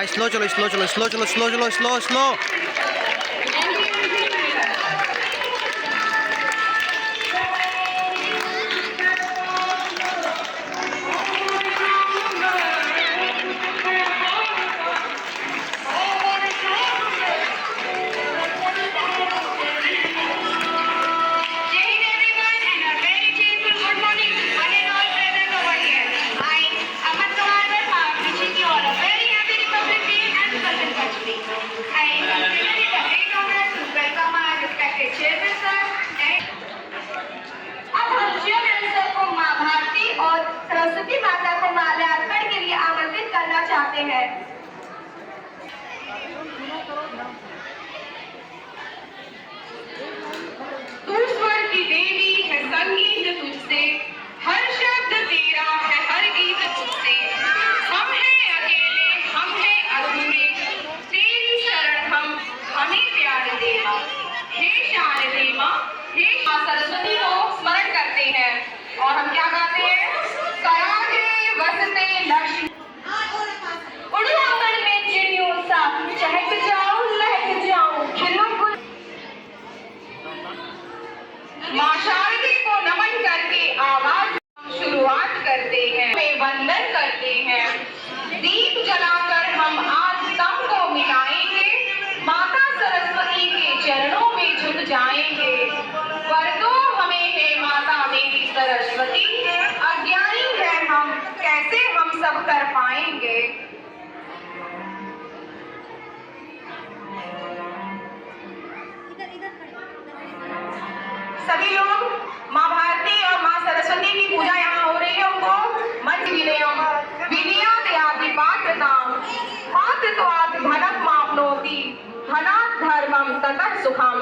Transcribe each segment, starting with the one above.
भाई स्लो चलो, स्लो चलो, स्लो चलो, स्लो चलो, स्लो स्लो। सरस्वती माता को माल्यार्पण के लिए आमंत्रित करना चाहते हैं। तू स्वर की देवी है, संगीत तुझसे, हर शब्द तेरा है, हर गीत तुझसे। हम हैं अकेले, हम हैं अधूरे, तेरी शरण हम, हमें प्यार दे माँ। हे शारदे माँ, हे माँ सरस्वती को स्मरण करते हैं और हम क्या गाते हैं? करागे वसते लक्ष्मी, उड़ू आंगन में चिड़ियों सा, चहक जाऊं लहक जाऊं, खिलूं गुल। माँ शारदे को नमन करके आवाज शुरुआत करते हैं, वे वंदन करते हैं। दीप जलाकर हम आज तम को मिटाएंगे, माता सरस्वती के चरणों में झुक जाएंगे। वर दो हमें हे माता मेरी सरस्वती, अज्ञानी है हम, कैसे हम सब कर पाएंगे। सभी लोग माँ भारती और माँ सरस्वती की पूजा यहाँ हो रही है, उनको मंच विनयम विनयादयाति पात्रताम पात्रत्वात् धनम माप्नोति धनात् धर्मम ततः सुखम।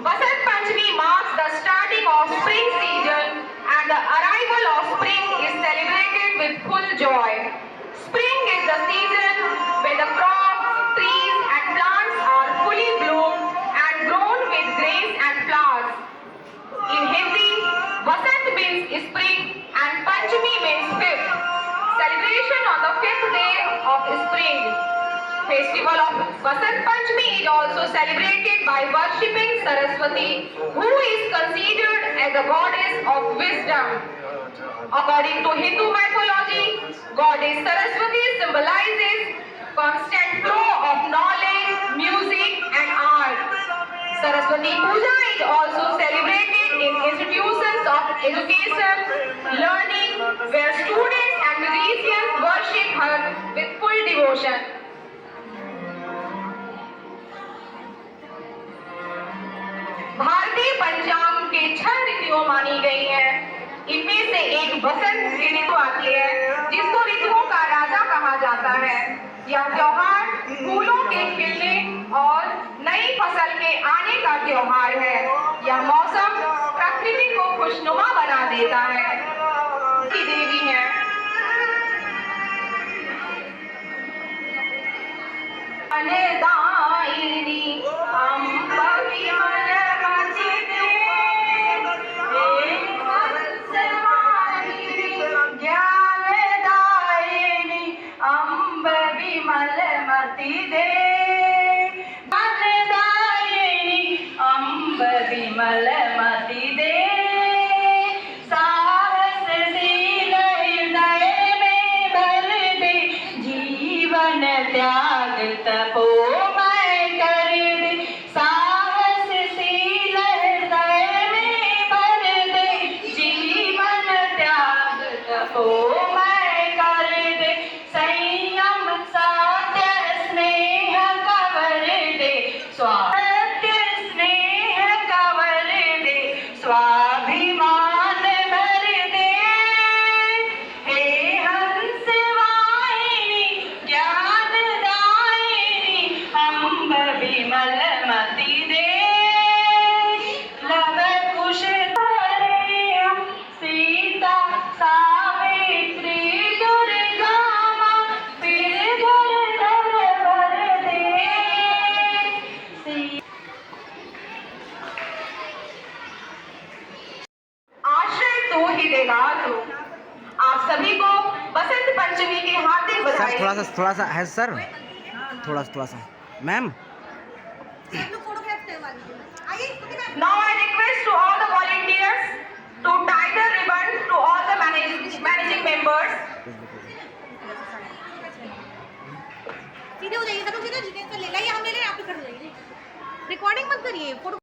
Vasant Panchami marks the starting of spring season and the arrival of spring is celebrated with full joy. Spring is the season when the crops, trees and plants are fully bloomed and grown with grains and flowers. In Hindi, Vasant means spring and Panchami means fifth. Celebration on the fifth day of spring. Festival of Vasant Panchami is also celebrated by worshipping Saraswati, who is considered as the goddess of wisdom. According to Hindu mythology, goddess Saraswati symbolizes constant flow of knowledge, music and art. Saraswati Puja is also celebrated in institutions of education, learning, where students and musicians worship her with full devotion. भारतीय पंचांग के 6 ऋतुओं मानी गई हैं। इनमें से एक बसंत ऋतु आती है, जिसको ऋतुओं का राजा कहा जाता है। यह त्योहार फूलों के खिलने और नई फसल के आने का त्योहार है। यह मौसम प्रकृति को खुशनुमा बना देता है। की देवी है अनदायिनी अम्बा विमलमति दे, वरदायिनी अम्ब विमलमति दे, साहसशील हृदय में भर दे, जीवन त्याग तपो देगा तो आप सभी को बसंत पंचमी की हार्दिक सर बधाई। थोड़ा सा है सर, थोड़ा सा ma'am. Now I request to all the volunteers to tie the ribbon to all the managing members. सीधे हो जाइए, सब लोग सीधे जितेंद्र ले लाइए, हम ले लें, आप भी खड़े हो जाइए। रिकॉर्डिंग मत करिए, photo.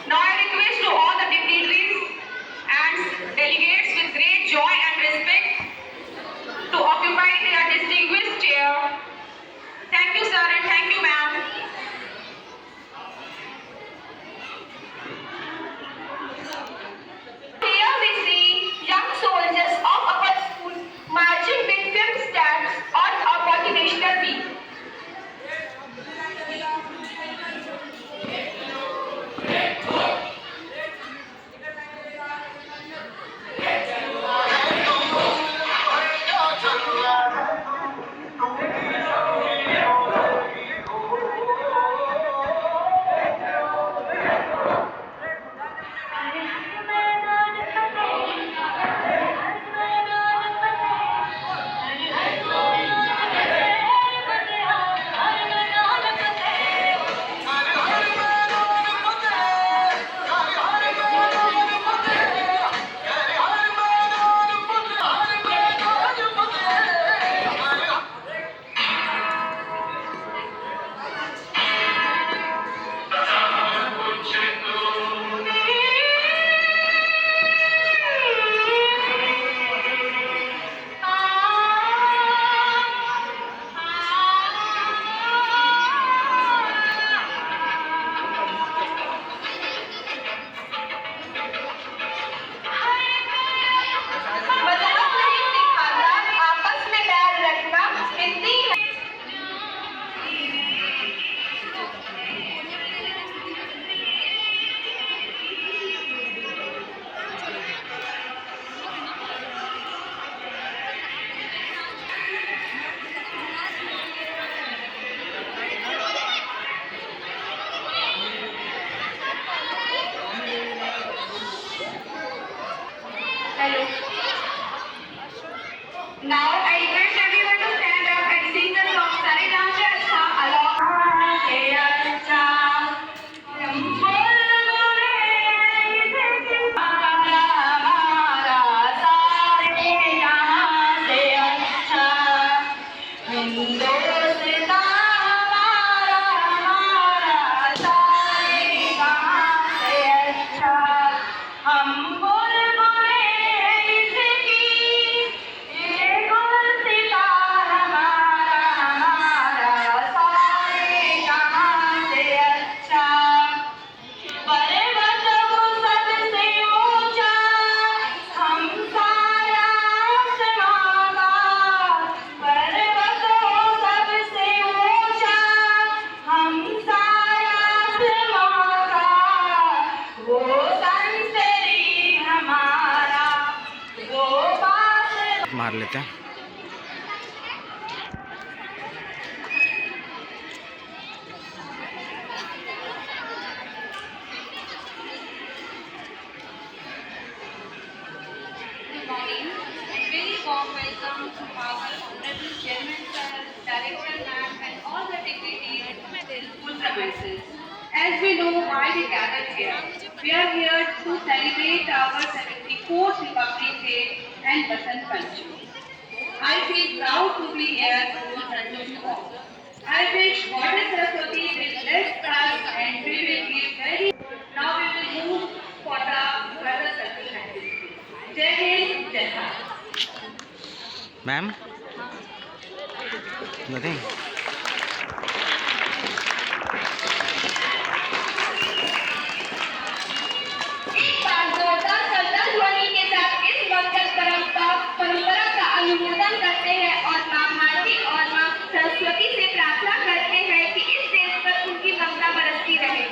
Now I request to all the dignitaries and delegates with great joy and respect to occupy their distinguished chair. Thank you, sir, and thank you, ma'am. Here we see young soldiers of upper school marching with film stands on a motivational beat. मजहब नहीं सिखाता आपस में बैर रखना हिंदी है। Hello. Now I request everyone to stand up and sing the song Sare Naam Se Acha along. Se acha hum bol bole हमारा सारे जहां से अच्छा हिंदुस्तान हमारा सारे जहां से अच्छा हम बोल बोले इसकी ये गुल सितार हमारा सारे जहां से अच्छा पर्वत वो सबसे ऊंचा हम सारा आसमां का पर्वत वो सबसे ऊंचा हम सारा आसमां का वो संतरी हमारा वो पास मार लेते हैं। Good morning. Very warm welcome to our honorable chairman sir, director ma'am, and all the dignitaries in school premises. As we know why we gathered here, we are here to celebrate our 74th Republic Day and Basant Panchami. I feel proud to be here in front of you all. I wish Goddess Saraswati will bless us and we will give very. Now we will move for the further circle activity. Ma'am nothing. एक बार जोरदार शब्द ध्वनि के साथ इस मंगल परंपरा का अनुमोदन करते हैं और मां भारती और मां सरस्वती से प्रार्थना करते हैं कि इस देश पर उनकी ममता बरसती रहे।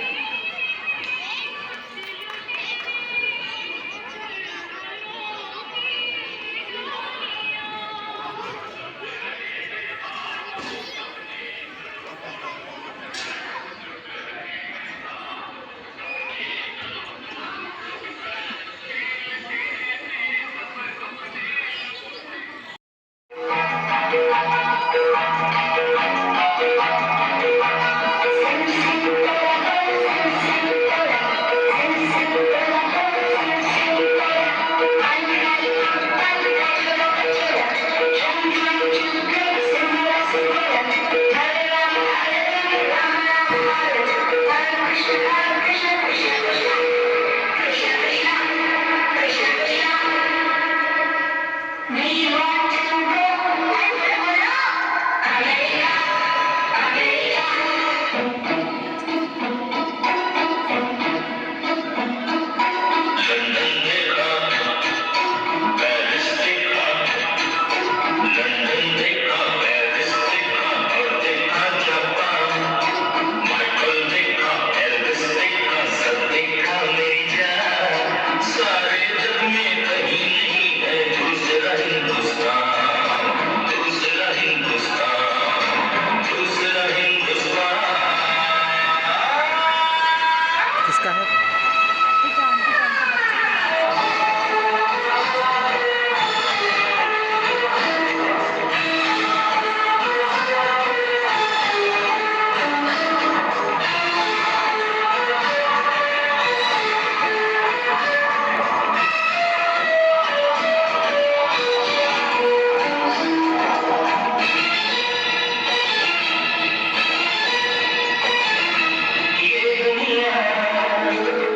किसका है? ये दुनिया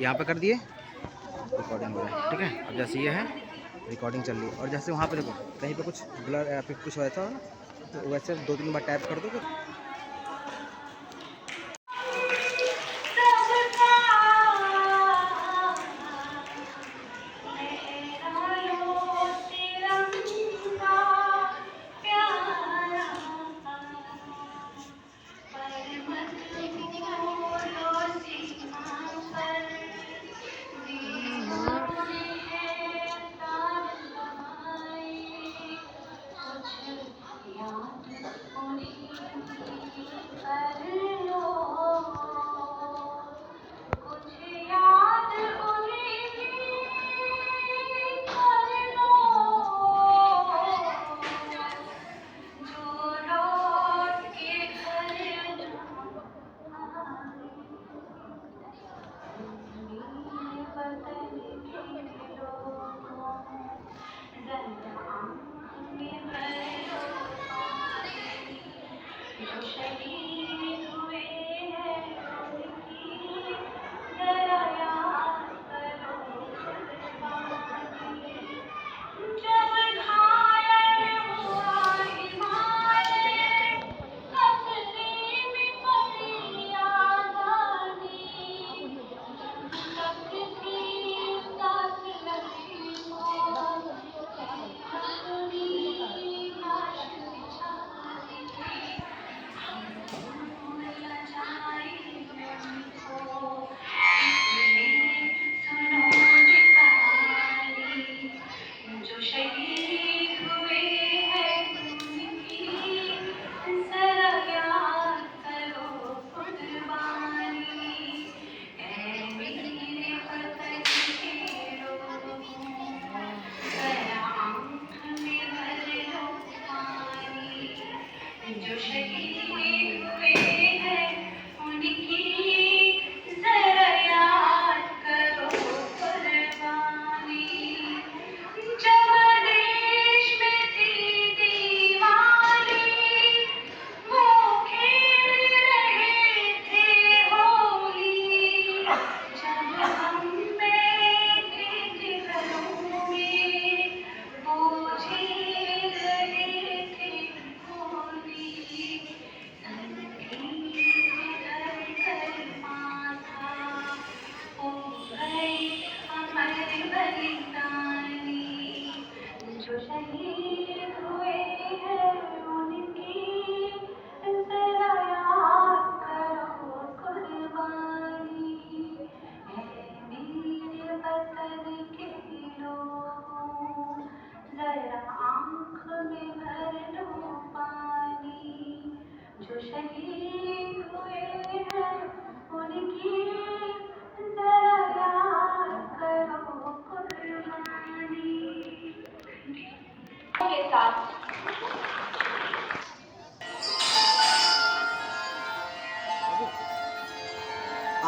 यहाँ पे कर दिए, रिकॉर्डिंग हो रहा है, ठीक है। अब जैसे ये है रिकॉर्डिंग चल रही है, और जैसे वहाँ पे देखो कहीं पे कुछ ब्लर या फिर कुछ वैसा हो ना, तो वैसे 2-3 बार टैप कर दो तो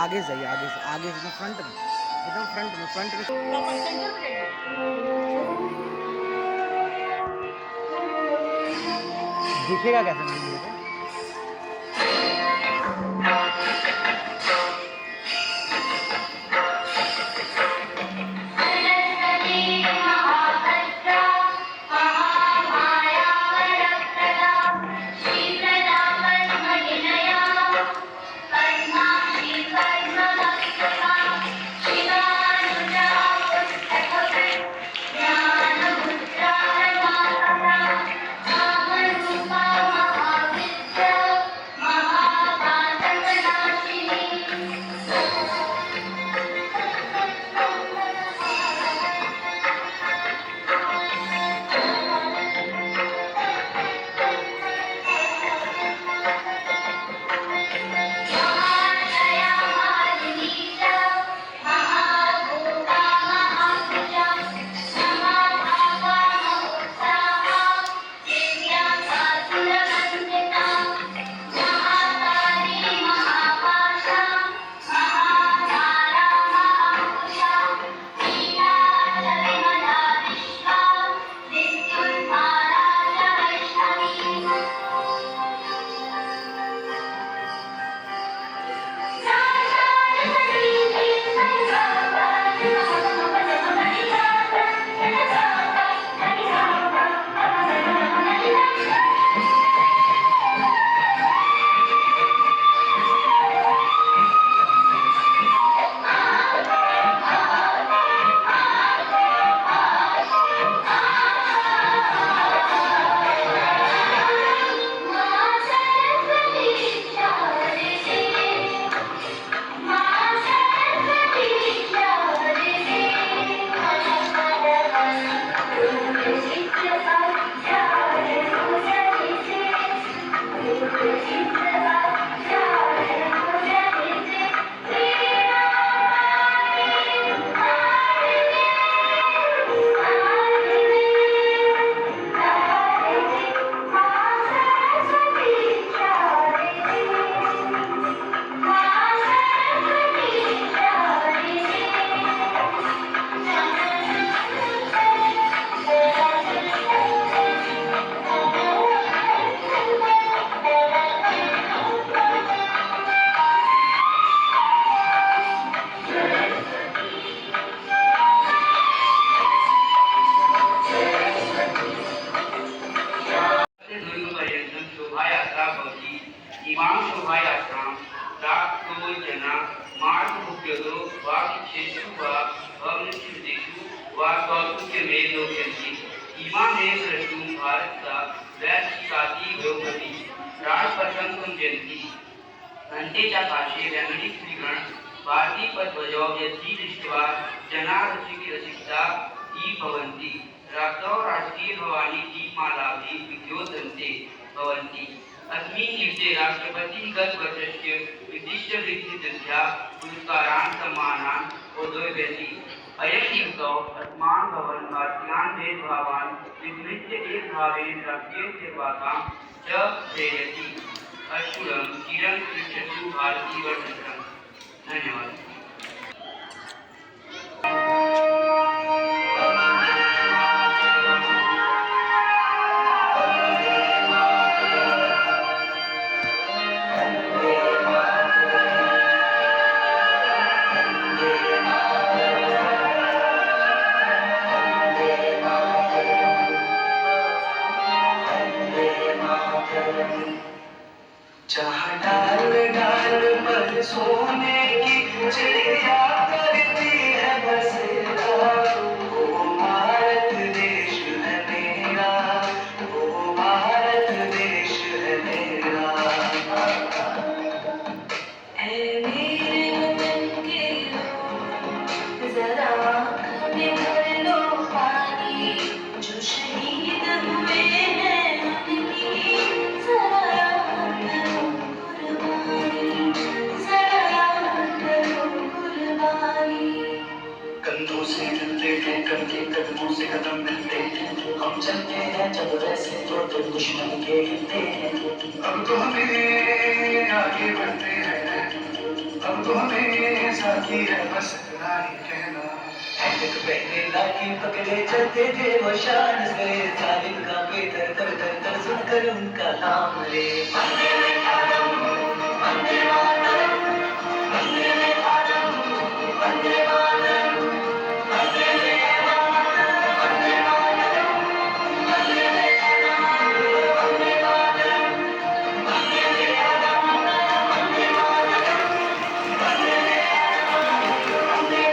आगे जाइए, आगे से आगे एकदम फ्रंट में, एकदम फ्रंट में दिखेगा कैसे मुझे? वा स्वातंत्र्य में लोकयंती सीमा में प्रश्न भारत का वैश्य साथी द्रौपदी राष्ट्रपतन जयंती घंटेच्या काशी रंगणी स्त्रीगण भारतीय पदध्वजो यती दृष्ट्वा जना रसिकता ही भवन्ति रात्रौ राष्ट्रीय भवानी दीपमाला भी विद्योतन्ते भवन्ति अस्मिन् दिवसे राष्ट्रपति गतवर्षस्य विशिष्ट वृत्तिदृष्ट्या पुरस्कारान् सम्मानान् प्रदास्यति अयं दिवसौ अस्मान् भवन् भारतीयान् भेदभावान् विस्मृत्य एकभावेन राष्ट्रीय सेवाकां च प्रेरयति अश्रुलं चिरं तिष्ठतु भारतीवर्षकम् धन्यवाद। जहाँ डाल डाल पर सोने की चिड़िया करती है बसेरा, वो भारत देश है मेरा, वो भारत देश है मेरा। ऐ मेरे वतन के लोग, जरा आँख में भर लो पानी, जो शहीद हुए हैं उनकी जरा याद करो कुर्बानी, जरा याद करो कुर्बानी। कंधों से मिलते थे करके कदमों से कदम मिलते थे, हम चलते हैं जब वैसे तो दिल दुश्मन के हिलते हैं। अब तो हमें आगे बढ़ते हैं, अब तो हमें साथी है बस इतना ही कहना। एक पहले लाठी पकड़े चलते थे वो शान से, जालिम का बेदर तर तर तर सुनकर उनका नाम ले। वंदे मातरम, वंदे मातरम, वंदे मातरम, वंदे मातरम, वंदे मातरम, वंदे मातरम, वंदे मातरम, वंदे मातरम, वंदे मातरम, वंदे मातरम, वंदे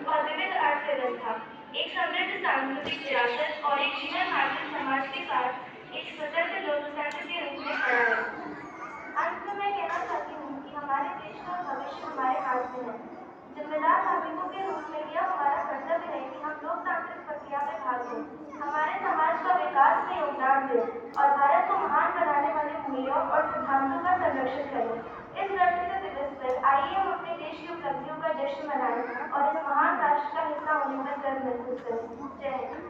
और विविध अर्थव्यवस्था, एक समृद्ध सांस्कृतिक विरासत और एक जीवन आर्थिक समाज के साथ एक स्वतंत्र लोकतंत्र के रूप में खड़ा है। अंत में मैं कहना चाहती हूँ कि हमारे देश का भविष्य हमारे हाथ में है। जिम्मेदार नागरिकों के रूप में यह हमारा कर्तव्य है कि हम लोकतांत्रिक प्रक्रिया में भाग लें, हमारे समाज का विकास में योगदान दें और भारत को महान बनाने वाले मूल्यों और सिद्धांतों का संरक्षण करें। इस गणतंत्र दिवस पर आइए हम अपने देश की उपलब्धियों का जश्न मनाएं और इस महान राष्ट्र का हिस्सा होने में गर्व महसूस करें। जय हिंद।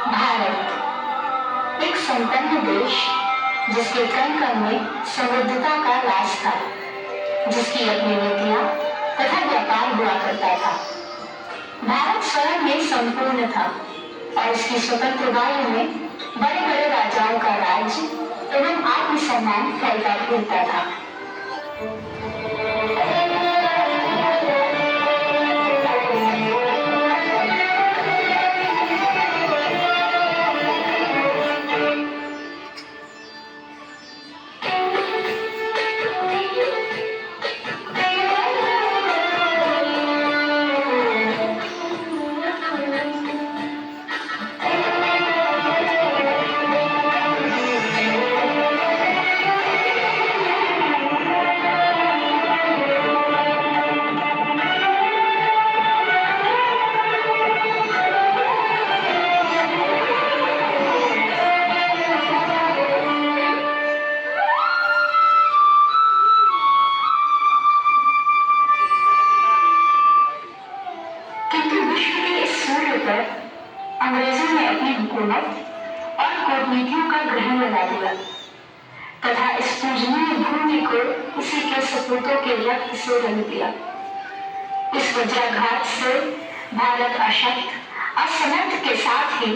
भारत एक संपन्न देश जिसके कण कण में समृद्धता का राज था, जिसकी अपनी नीतियां तथा व्यापार हुआ करता था। भारत स्वयं में संपूर्ण था और इसकी स्वतंत्र वायु में बड़े बड़े राजाओं का राज्य एवं आत्मसम्मान फैलता फूलता था। अंग्रेजों ने अपनी हुकूमत और कूटनीतियों का ग्रहण लगा दिया तथा इस पूजनीय भूमि को उसी के सपूतों के रक्त से रंग दिया। इस वज्राघात से भारत अशक्त, असमर्थ के साथ ही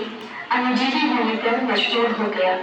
अनुजीवी भूमि पर मजबूर हो गया।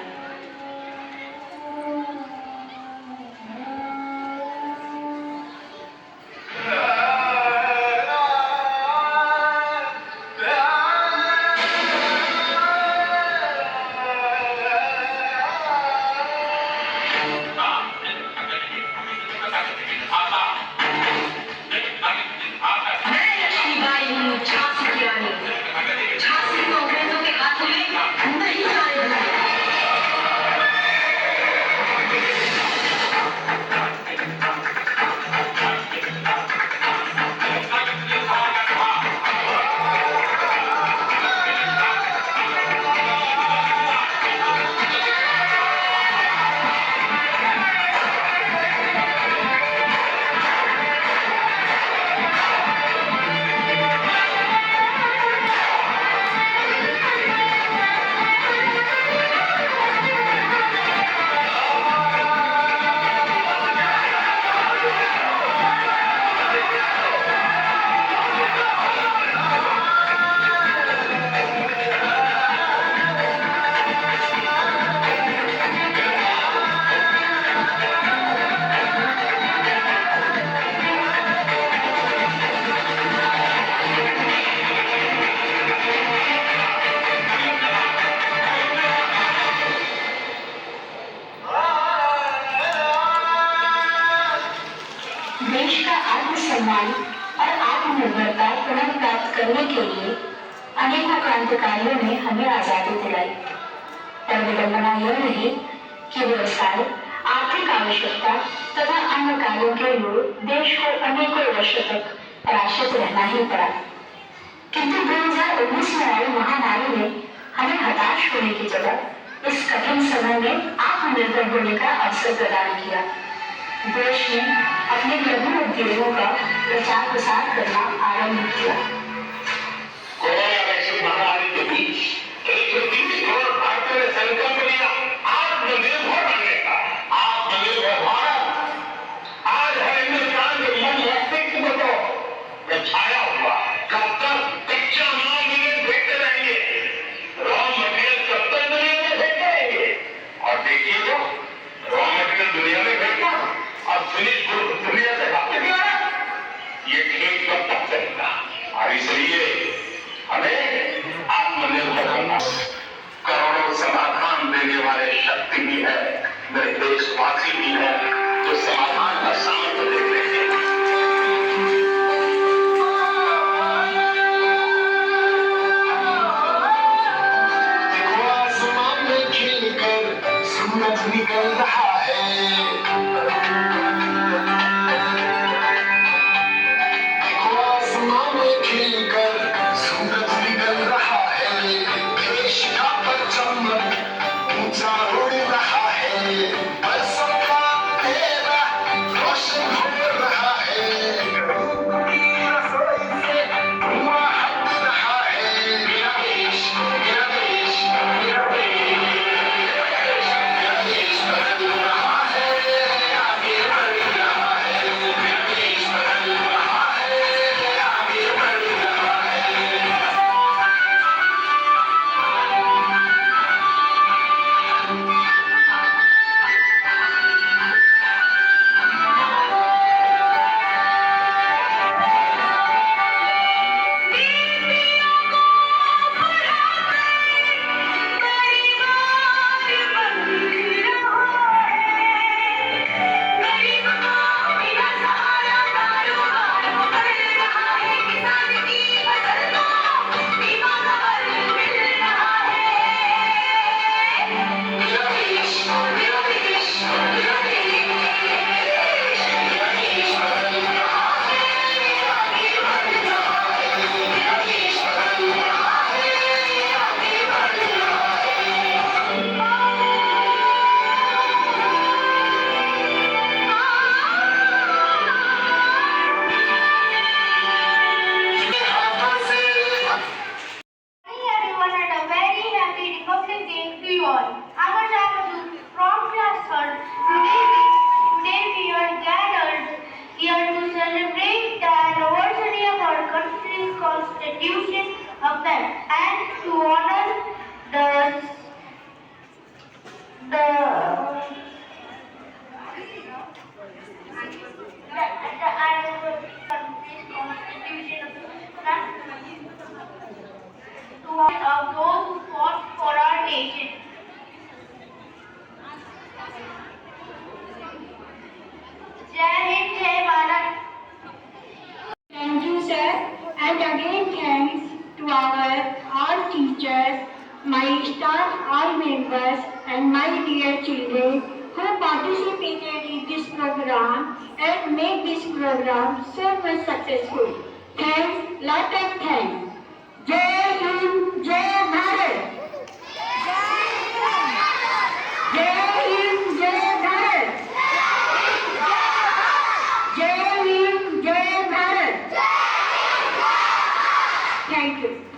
देश का आत्मसम्मान और आत्मनिर्भरता पुनः प्राप्त करने के लिए अनेकों क्रांतिकारियों ने हमें आजादी दिलाई। पर विडंबना यह रही कि व्यवसाय, आर्थिक आवश्यकता तथा अन्य कार्यों के लिए देश को अनेकों वर्षों तक पराश्रित रहना ही पड़ा। किंतु 2019 में आई महामारी ने हमें हताश होने की जगह इस कठिन समय में आत्मनिर्भर होने का अवसर प्रदान किया। देश ने अपने लघु उद्योगों का प्रचार प्रसार करना आरंभ किया। कोरोना वैश्विक महामारी के बीच 130 करोड़ भारतीयों ने संकल्प लिया आत्मनिर्भर बनने का। आत्मनिर्भर भारत आज है हिंदुस्तान के मन मस्तिष्क को छाया हुआ। कब तक कच्चा माल मिले भेजते रहेंगे, रॉ मटेरियल कब तक दुनिया में भेजते रहेंगे। और देखिए तो रॉ मटेरियल दुनिया में भेजना और फिनिश गुड दुनिया से वापस आना, ये खेल कब तक चलेगा। और इसलिए हमें आत्मनिर्भर होना। करोड़ों समाधान देने वाले शक्ति भी है, मेरे देशवासी भी है जो समाधान का सामर्थ्य देते हैं। them and to honor the country's constitution to honor of those who fought for our nation. Jai Hind, Jai Bharat. Thank you, sir. And again, thanks to our teachers, my staff, our members, and my dear children who participated in this program and made this program so much successful. Thanks, lot of thanks. Jai Hind, Jai Bharat. Jai Hind, Jai Bharat. Jai Hind, Jai Bharat. Thank you.